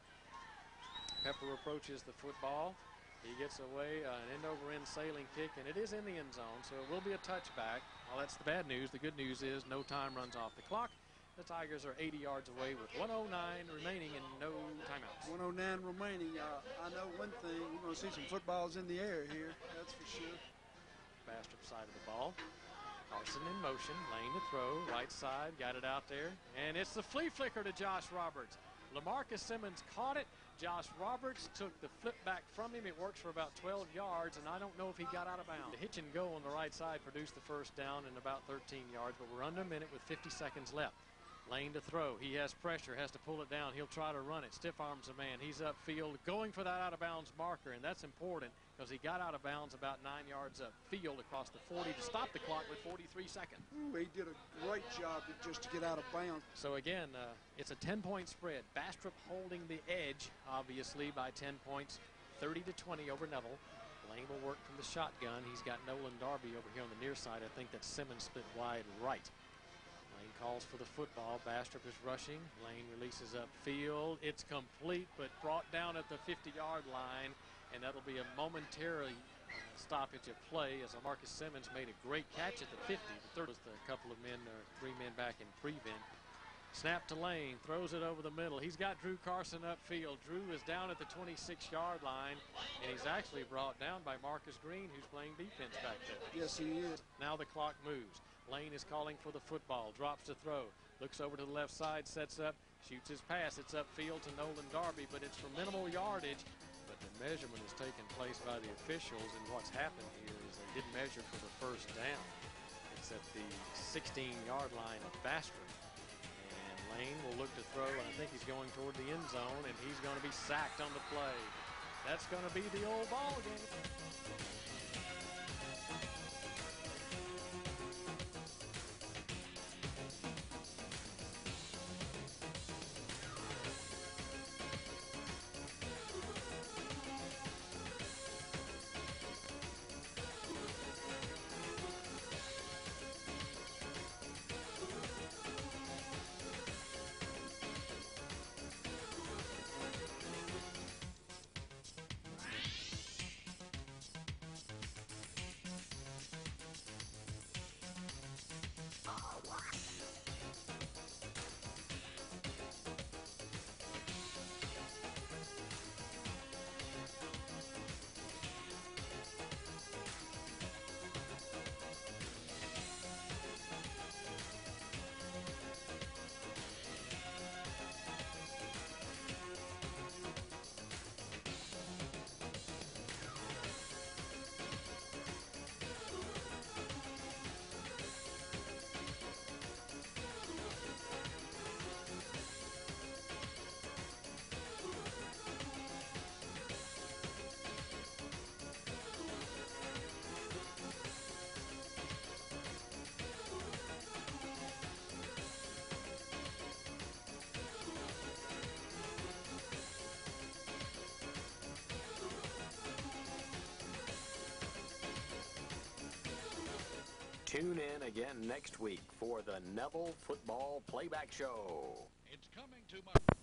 Pepper approaches the football. He gets away an end-over-end sailing kick, and it is in the end zone, so it will be a touchback. Well, that's the bad news. The good news is no time runs off the clock. The Tigers are 80 yards away with 1:09 remaining and no timeouts. 1:09 remaining. I know one thing. We're going to see some footballs in the air here. That's for sure. Bastrop side of the ball. Carson in motion. Lane to throw. Right side. Got it out there. And it's the flea flicker to Josh Roberts. LaMarcus Simmons caught it. Josh Roberts took the flip back from him. It works for about 12 yards, and I don't know if he got out of bounds. The hitch and go on the right side produced the first down in about 13 yards, but we're under a minute with 50 seconds left. Lane to throw. He has pressure, has to pull it down. He'll try to run it. Stiff arms a man. He's upfield, going for that out-of-bounds marker, and that's important because he got out of bounds about 9 yards upfield across the 40 to stop the clock with 43 seconds. Ooh, he did a great job just to get out of bounds. So again, it's a 10-point spread. Bastrop holding the edge, obviously, by 10 points, 30-20 over Neville. Lane will work from the shotgun. He's got Nolan Darby over here on the near side. I think that's Simmons split wide right. Lane calls for the football. Bastrop is rushing. Lane releases upfield. It's complete, but brought down at the 50-yard line, and that'll be a momentary stoppage of play as Marcus Simmons made a great catch at the 50. The third was a couple of men, or 3 men back in prevent. Snap to Lane, throws it over the middle. He's got Drew Carson upfield. Drew is down at the 26-yard line, and he's actually brought down by Marcus Green, who's playing defense back there. Yes, he is. Now the clock moves. Lane is calling for the football, drops to throw, looks over to the left side, sets up, shoots his pass. It's upfield to Nolan Darby, but it's for minimal yardage. But the measurement has taken place by the officials, and what's happened here is they didn't measure for the first down. It's at the 16-yard line of Bastrop. And Lane will look to throw, and I think he's going toward the end zone, and he's going to be sacked on the play. That's going to be the old ball game. Tune in again next week for the Neville Football Playback Show. It's coming to my...